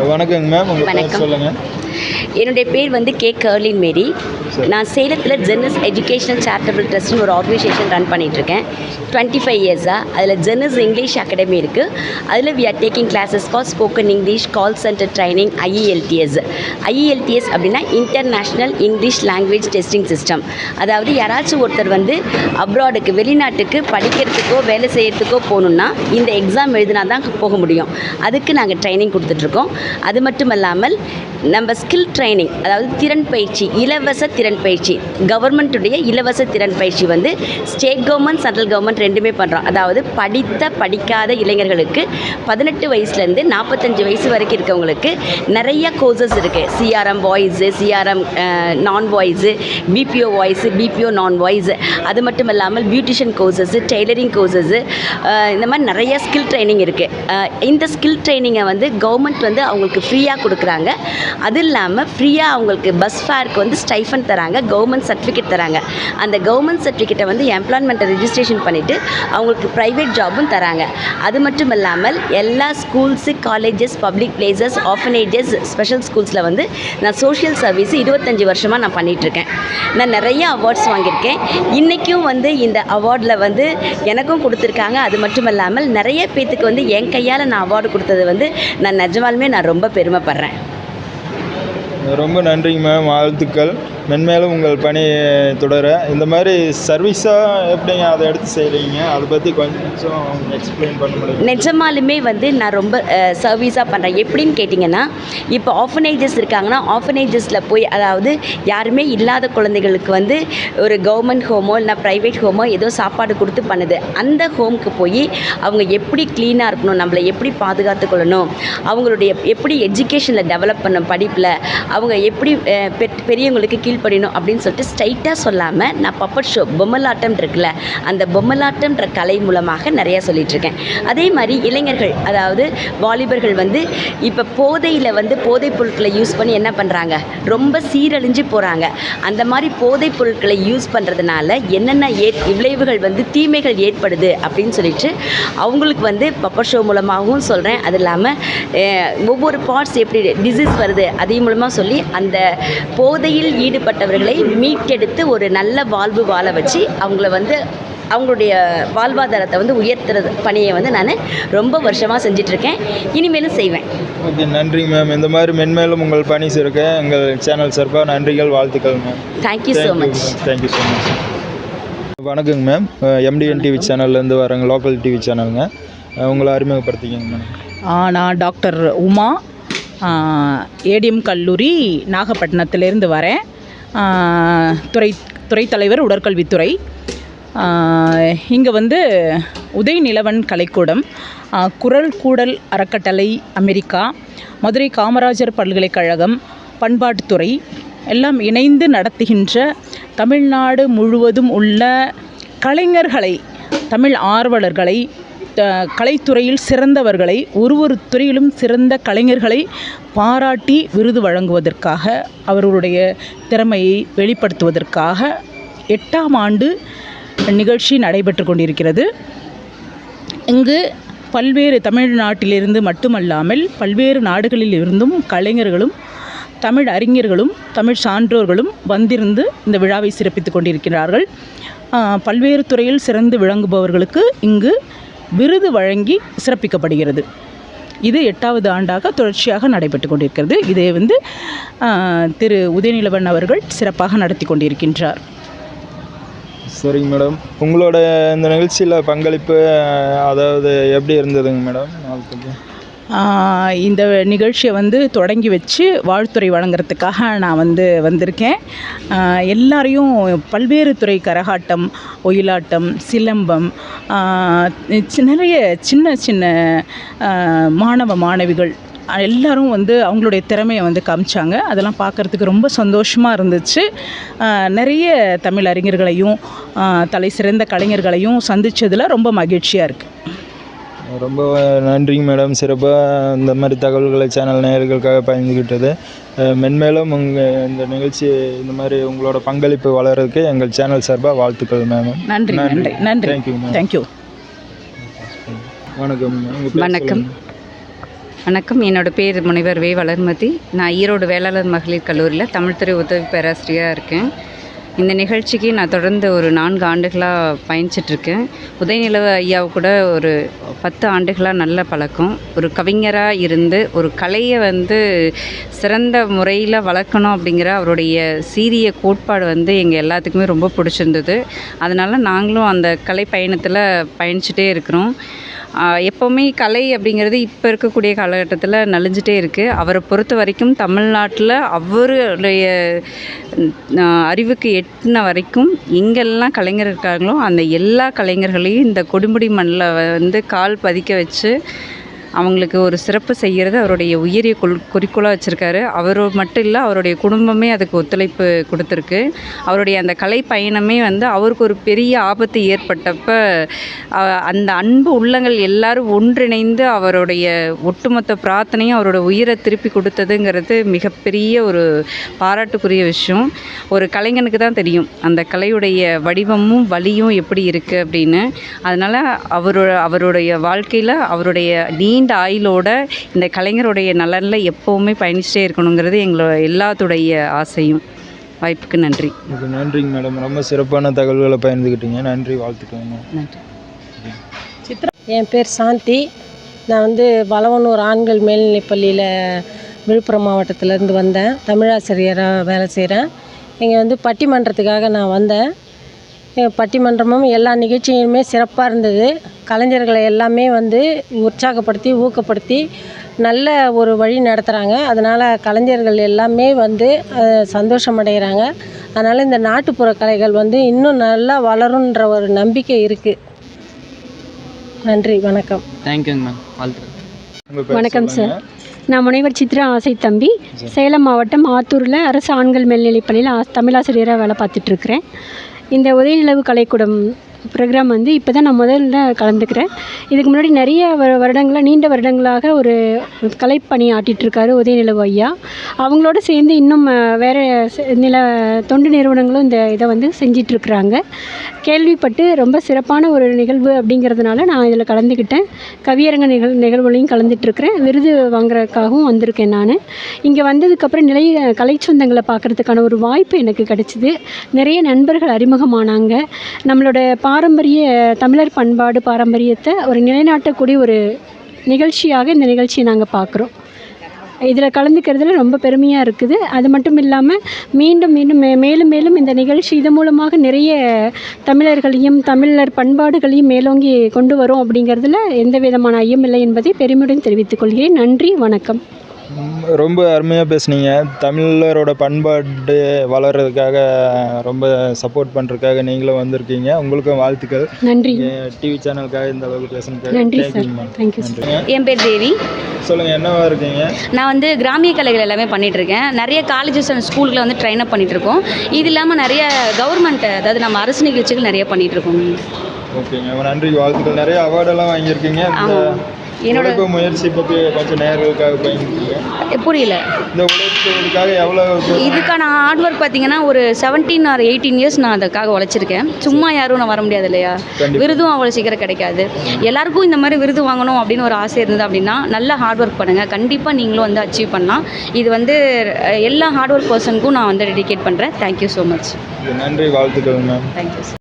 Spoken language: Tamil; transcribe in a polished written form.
வணக்கங்க மேம், உங்கள் பேர் வணக்கம். சொல்லுங்கள். என்னுடைய பேர் வந்து கே கர்லின் மேரி. சரி. நான் சேலத்தில் ஜென்னஸ் எஜுகேஷனல் சேரிட்டபிள் ட்ரஸ்ட்னு ஒரு ஆர்கனைசேஷன் ரன் பண்ணிகிட்ருக்கேன் 25 இயர்ஸாக. அதில் ஜென்னஸ் இங்கிலீஷ் அகாடமி இருக்குது. அதில் we are taking classes for spoken English, call centre training, IELTS. IELTS அப்படின்னா international English language testing system. அதாவது யாராச்சும் ஒருத்தர் வந்து அப்ராடுக்கு, வெளிநாட்டுக்கு படிக்கிறதுக்கோ வேலை செய்கிறதுக்கோ போகணுன்னா இந்த எக்ஸாம் எழுதினா தான் போக முடியும். அதுக்கு நாங்கள் ட்ரைனிங் கொடுத்துட்ருக்கோம். அது மட்டும் இல்லாமல் நம்ம ஸ்கில் ட்ரைனிங், அதாவது திறன் பயிற்சி, இலவச திறன் பயிற்சி, கவர்மெண்ட்டுடைய இலவச திறன் பயிற்சி வந்து ஸ்டேட் கவர்மெண்ட், சென்ட்ரல் கவர்மெண்ட் ரெண்டுமே பண்ணுறோம். அதாவது படிக்காத இளைஞர்களுக்கு 18 வயசுலேருந்து 45 வயசு வரைக்கும் இருக்கவங்களுக்கு நிறைய கோர்சஸ் இருக்குது. சிஆர்எம் வாய்ஸு, சிஆர்எம் நான் வாய்ஸு, பிபிஓ வாய்ஸு, பிபிஓ நான் வாய்ஸ். அது மட்டும் இல்லாமல் பியூட்டிஷியன் கோர்சஸ்ஸு, டெய்லரிங் கோர்சஸ்ஸு, இந்த மாதிரி நிறைய ஸ்கில் ட்ரைனிங் இருக்குது. இந்த ஸ்கில் ட்ரைனிங்கை வந்து கவர்மெண்ட் வந்து அவங்களுக்கு ஃப்ரீயாக கொடுக்குறாங்க. அது இல்லாமல் ஃப்ரீயாக அவங்களுக்கு பஸ் ஃபேருக்கு வந்து ஸ்டைஃபன் தராங்க, கவர்மெண்ட் சர்டிஃபிகேட் தராங்க. அந்த கவர்மெண்ட் சர்டிஃபிகேட்டை வந்து எம்ப்ளாய்மெண்ட்டை ரெஜிஸ்ட்ரேஷன் பண்ணிவிட்டு அவங்களுக்கு ப்ரைவேட் ஜாபும் தராங்க. அது மட்டும் இல்லாமல் எல்லா schools, colleges, public places, orphanages, special ஸ்கூல்ஸில் வந்து நான் சோஷியல் சர்வீஸ் 25 வருஷமாக நான் பண்ணிகிட்ருக்கேன். நான் நிறைய அவார்ட்ஸ் வாங்கியிருக்கேன். இன்றைக்கும் வந்து இந்த அவார்டில் வந்து எனக்கும் கொடுத்துருக்காங்க. அது மட்டும் இல்லாமல் நிறைய பேர்த்துக்கு வந்து என் கையால் நான் அவார்டு கொடுத்தது வந்து நான் நிஜமாலுமே நான் ரொம்ப பெருமைப்படுறேன். ரொம்ப நன்றிங்க மேம், வாழ்த்துக்கள். மென்மேலும் உங்கள் பணி தொடர. இந்த மாதிரி சர்வீஸாக எப்படிங்க அதை எடுத்து செய்கிறீங்க, அதை பற்றி கொஞ்சம் எக்ஸ்பிளைன் பண்ண முடியும்? நிஜமாலுமே வந்து நான் ரொம்ப சர்வீஸாக பண்ணுறேன். எப்படின்னு கேட்டிங்கன்னா, இப்போ ஆர்ஃபனேஜஸ் இருக்காங்கன்னா ஆர்ஃபனேஜஸில் போய், அதாவது யாருமே இல்லாத குழந்தைகளுக்கு வந்து ஒரு கவர்மெண்ட் ஹோமோ இல்லை ப்ரைவேட் ஹோமோ ஏதோ சாப்பாடு கொடுத்து பண்ணுது. அந்த ஹோமுக்கு போய் அவங்க எப்படி க்ளீனாக இருக்கணும், நம்மளை எப்படி பாதுகாத்து கொள்ளணும், அவங்களுடைய எப்படி எஜுகேஷனில் டெவலப் பண்ணணும், படிப்பில் அவங்க எப்படி பெரியவங்களுக்கு கீழ்ப்படியணும் அப்படின்னு சொல்லிட்டு ஸ்ட்ரைட்டாக சொல்லாமல் நான் பப்பட் ஷோ, பொம்மலாட்டம் இருக்குல்ல, அந்த பொம்மலாட்டம்ன்ற கலை மூலமாக நிறையா சொல்லிகிட்ருக்கேன். அதே மாதிரி இளைஞர்கள், அதாவது வாலிபர்கள் வந்து இப்போ போதையில் வந்து போதைப் பொருட்களை யூஸ் பண்ணி என்ன பண்ணுறாங்க, ரொம்ப சீரழிஞ்சு போகிறாங்க. அந்த மாதிரி போதைப் பொருட்களை யூஸ் பண்ணுறதுனால என்னென்ன விளைவுகள் வந்து தீமைகள் ஏற்படுது அப்படின்னு சொல்லிட்டு அவங்களுக்கு வந்து பப்பட் ஷோ மூலமாகவும் சொல்கிறேன். அது இல்லாமல் ஒவ்வொரு பார்ட்ஸ் எப்படி டிசீஸ் வருது அதையும் மூலமாக சொல்லி அந்த போதையில் ஈடுபட்டவர்களை மீட்டெடுத்து ஒரு நல்ல வாழ்வு வாழ வச்சு அவங்கள வந்து அவங்களுடைய வாழ்வாதாரத்தை வந்து உயர்த்துறது பணியை வந்து நான் ரொம்ப வருஷமாக செஞ்சிட்ருக்கேன். இனிமேலும் செய்வேன். ஓகே, நன்றி மேம். இந்த மாதிரி மென்மேலும் உங்கள் பணி சிறக்க எங்கள் சேனல் சார்பாக நன்றிகள், வாழ்த்துக்கள் ma'am. Thank you so much. Thank you so much. வணக்கங்க மேம், எம்டிஎன் டிவி சேனல்லேருந்து வரேங்க, லோக்கல் டிவி சேனலுங்க. உங்களை அறிமுகப்படுத்திக்கங்க மேம். நான் டாக்டர் உமா, ஏடிஎம் கல்லூரி நாகப்பட்டினத்திலேருந்து வரேன். துறை தலைவர் உடற்கல்வித்துறை. இங்கே வந்து உதயநிலவன் கலைக்கூடம், குரல் கூடல் அறக்கட்டளை அமெரிக்கா, மதுரை காமராஜர் பல்கலைக்கழகம், பண்பாட்டுத்துறை எல்லாம் இணைந்து நடத்துகின்ற தமிழ்நாடு முழுவதும் உள்ள கலைஞர்களை, தமிழ் ஆர்வலர்களை, கலைத்துறையில் சிறந்தவர்களை, ஒரு துறையிலும் சிறந்த கலைஞர்களை பாராட்டி விருது வழங்குவதற்காக, அவர்களுடைய திறமையை வெளிப்படுத்துவதற்காக 8ஆம் ஆண்டு நிகழ்ச்சி நடைபெற்று கொண்டிருக்கிறது. இங்கு பல்வேறு தமிழ்நாட்டிலிருந்து மட்டுமல்லாமல் பல்வேறு நாடுகளில் இருந்தும் கலைஞர்களும் தமிழ் அறிஞர்களும் தமிழ் சான்றோர்களும் வந்திருந்து இந்த விழாவை சிறப்பித்து கொண்டிருக்கிறார்கள். பல்வேறு துறையில் சிறந்து விளங்குபவர்களுக்கு இங்கு விருது வழங்கி சிறப்பிக்கப்படுகிறது. இது 8வது ஆண்டாக தொடர்ச்சியாக நடைபெற்று கொண்டிருக்கிறது. இதை வந்து திரு உதயநிலவன் அவர்கள் சிறப்பாக நடத்தி கொண்டிருக்கின்றார். சரிங்க மேடம், உங்களோட இந்த நிகழ்ச்சியில் பங்களிப்பு அதாவது எப்படி இருந்ததுங்க மேடம்? இந்த நிகழ்ச்சியை வந்து தொடங்கி வச்சு வாழ்த்துறை வழங்குறதுக்காக நான் வந்திருக்கேன். எல்லாரையும் பல்வேறு துறை, கரகாட்டம், ஒயிலாட்டம், சிலம்பம், நிறைய சின்ன சின்ன மாணவ மாணவிகள் எல்லோரும் வந்து அவங்களுடைய திறமையை வந்து காமிச்சாங்க. அதெல்லாம் பார்க்குறதுக்கு ரொம்ப சந்தோஷமாக இருந்துச்சு. நிறைய தமிழ் அறிஞர்களையும் தலை சிறந்த கலைஞர்களையும் சந்தித்ததில் ரொம்ப மகிழ்ச்சியாக இருக்குது. ரொம்ப நன்றிங்க மேடம், சிறப்பாக இந்த மாதிரி தகவல்களை சேனல் நேயர்களுக்காக பகிர்ந்துக்கிட்டது. மென்மேலும் இந்த நிகழ்ச்சி இந்த மாதிரி உங்களோட பங்களிப்பு வளர்கிறதுக்கு எங்கள் சேனல் சார்பாக வாழ்த்துக்கள் மேம். நன்றி நன்றி நன்றி. Thank you ma'am. தேங்க்யூ. வணக்கம். வணக்கம். வணக்கம், என்னோட பேர் முனைவர் வே வளர்மதி. நான் ஈரோடு வேளாளர் மகளிர் கல்லூரியில் தமிழ்துறை உதவி பேராசிரியராக இருக்கேன். இந்த நிகழ்ச்சிக்கு நான் தொடர்ந்து ஒரு 4 ஆண்டுகளாக பயணிச்சிட்ருக்கேன். உதயநிலவு ஐயாவு கூட ஒரு 10 ஆண்டுகளாக நல்ல பழக்கம். ஒரு கவிஞராக இருந்து ஒரு கலையை சிறந்த முறையில் வளர்க்கணும் அப்படிங்கிற அவருடைய சீரிய கோட்பாடு எங்கள் எல்லாத்துக்குமே ரொம்ப பிடிச்சிருந்தது. அதனால் நாங்களும் அந்த கலை பயணத்தில் பயணிச்சுட்டே இருக்கிறோம். எப்போவுமே கலை அப்படிங்கிறது இப்போ இருக்கக்கூடிய காலகட்டத்தில் நலிஞ்சிட்டே இருக்குது. அவரை பொறுத்த வரைக்கும் தமிழ்நாட்டில் அவருடைய அறிவுக்கு எட்டின வரைக்கும் எங்கெல்லாம் கலைஞர் இருக்காங்களோ அந்த எல்லா கலைஞர்களையும் இந்த கொடுமுடி மண்ணில் கால் பதிக்க வச்சு அவங்களுக்கு ஒரு சிறப்பு செய்கிறது அவருடைய உயரிய குறிக்கோளாக வச்சுருக்காரு. அவர் மட்டும் இல்லை, அவருடைய குடும்பமே அதுக்கு ஒத்துழைப்பு கொடுத்துருக்கு. அவருடைய அந்த கலை பயணமே அவருக்கு ஒரு பெரிய ஆபத்து ஏற்பட்டப்போ அந்த அன்பு உள்ளங்கள் எல்லாரும் ஒன்றிணைந்து அவருடைய ஒட்டுமொத்த பிரார்த்தனையும் அவரோட உயிரை திருப்பி கொடுத்ததுங்கிறது மிகப்பெரிய ஒரு பாராட்டுக்குரிய விஷயம். ஒரு கலைஞனுக்கு தான் தெரியும் அந்த கலையுடைய வடிவமும் வலியும் எப்படி இருக்குது அப்படின்னு. அதனால் அவருடைய வாழ்க்கையில் அவருடைய நீண்ட ஆயுளோட இந்த கலைஞருடைய நலனில் எப்போவுமே பயணிச்சிட்டே இருக்கணுங்கிறது எங்களோட எல்லாத்துடைய ஆசையும். வாய்ப்புக்கு நன்றி. நன்றிங்க மேடம், ரொம்ப சிறப்பான தகவல்களை பகிர்ந்துக்கிட்டீங்க. நன்றி, வாழ்த்துக்கோங்க. நன்றி. என் பேர் சாந்தி. நான் வளவனூர் ஆண்கள் மேல்நிலைப்பள்ளியில் விழுப்புரம் மாவட்டத்திலேருந்து வந்தேன். தமிழாசிரியராக வேலை செய்கிறேன். இங்கே பட்டிமன்றத்துக்காக நான் வந்தேன். பட்டிமன்றமும் எல்லா நிகழ்ச்சியுமே சிறப்பாக இருந்தது. கலைஞர்களை எல்லாமே உற்சாகப்படுத்தி ஊக்கப்படுத்தி நல்ல ஒரு வழி நடத்துகிறாங்க. அதனால் கலைஞர்கள் எல்லாமே சந்தோஷம் அடைகிறாங்க. அதனால் இந்த நாட்டுப்புற கலைகள் இன்னும் நல்லா வளருன்ற ஒரு நம்பிக்கை இருக்குது. நன்றி, வணக்கம். தேங்க்யூங்க மேம், வாழ்த்துக்கள். வணக்கம் சார், நான் முனைவர் சித்ரா ஆசை தம்பி, சேலம் மாவட்டம் ஆத்தூரில் அரசு ஆண்கள் மேல்நிலைப்பள்ளியில் தமிழாசிரியராக வேலை பார்த்துட்ருக்குறேன். இந்த உதயநிலவு கலைக்கூடம் ப்ரோக்ராம் இப்போ தான் நான் முதல்ல கலந்துக்கிறேன். இதுக்கு முன்னாடி நிறைய நீண்ட வருடங்களாக ஒரு கலைப்பணி ஆட்டிகிட்ருக்காரு உதயநிலவு ஐயா. அவங்களோட சேர்ந்து இன்னும் வேறு தொண்டு நிறுவனங்களும் இந்த இதை செஞ்சிட்ருக்குறாங்க. கேள்விப்பட்டு ரொம்ப சிறப்பான ஒரு நிகழ்வு அப்படிங்கிறதுனால நான் இதில் கலந்துக்கிட்டேன். கவியரங்க நிகழ்வுலையும் கலந்துட்டுருக்கிறேன். விருது வாங்குறதுக்காகவும் வந்திருக்கேன். நான் இங்கே வந்ததுக்கப்புறம் கலை சொந்தங்களை பார்க்குறதுக்கான ஒரு வாய்ப்பு எனக்கு கிடச்சிது. நிறைய நண்பர்கள் அறிமுகமானாங்க. நம்மளோட பாரம்பரிய தமிழர் பண்பாடு பாரம்பரியத்தை ஒரு நிலைநாட்டக்கூடிய ஒரு நிகழ்ச்சியாக இந்த நிகழ்ச்சியை நாங்கள் பார்க்குறோம். இதில் கலந்துக்கிறதுல ரொம்ப பெருமையாக இருக்குது. அது மட்டும் இல்லாமல் மீண்டும் மேலும் இந்த நிகழ்ச்சி இது மூலமாக நிறைய தமிழர்களையும் தமிழர் பண்பாடுகளையும் மேலோங்கி கொண்டு வரும் அப்படிங்கிறதுல எந்த விதமான ஐயமில்லை என்பதை பெருமையுடன் தெரிவித்துக் கொள்கிறேன். நன்றி, வணக்கம். ரொம்ப அருமையாக பேசுனீங்க. தமிழரோட பண்பாடு வளர்கிறதுக்காக ரொம்ப சப்போர்ட் பண்ணுறதுக்காக நீங்களும் வந்திருக்கீங்க. உங்களுக்கும் வாழ்த்துக்கள். நன்றி. டிவி சேனலுக்காக இந்த அளவுக்கு பேசுனதுக்காக நன்றி சார். Thank you sir. என் பேர் தேவி. சொல்லுங்கள், என்னவா இருக்கீங்க? நான் கிராமிய கலைகள் எல்லாமே பண்ணிகிட்ருக்கேன். நிறைய காலேஜஸ் அண்ட் ஸ்கூலுக்குள்ள ட்ரெயின் அப் பண்ணிகிட்ருக்கோம். இது இல்லாமல் நிறைய கவர்மெண்ட், அதாவது நம்ம அரசு நிகழ்ச்சிகள் நிறைய பண்ணிகிட்ருக்கோம். ஓகேங்க, நன்றி, வாழ்த்துக்கள். நிறைய அவார்டெல்லாம் வாங்கியிருக்கீங்க. என்னோட முயற்சி பற்றி கொஞ்சம் நேர்களுக்காக பயன்படுத்துங்க. புரியல. இந்த உழைப்புக்காக எவ்வளோ? இதுக்கான ஹார்ட் ஒர்க் பார்த்தீங்கன்னா ஒரு 17 or 18 இயர்ஸ் நான் அதுக்காக உழைச்சிருக்கேன். சும்மா யாரும் நான் வர முடியாது இல்லையா? விருதும் அவ்வளோ சீக்கிரம் கிடைக்காது. எல்லாருக்கும் இந்த மாதிரி விருது வாங்கணும் அப்படின்னு ஒரு ஆசை இருந்தது அப்படின்னா நல்ல ஹார்ட் ஒர்க் பண்ணுங்கள். கண்டிப்பாக நீங்களும் அச்சீவ் பண்ணலாம். இது எல்லா ஹார்ட் ஒர்க் பர்சனுக்கும் நான் டெடிகேட் பண்ணுறேன். Thank you so much. நன்றி, வாழ்த்துக்கள் மேம். தேங்க்யூ.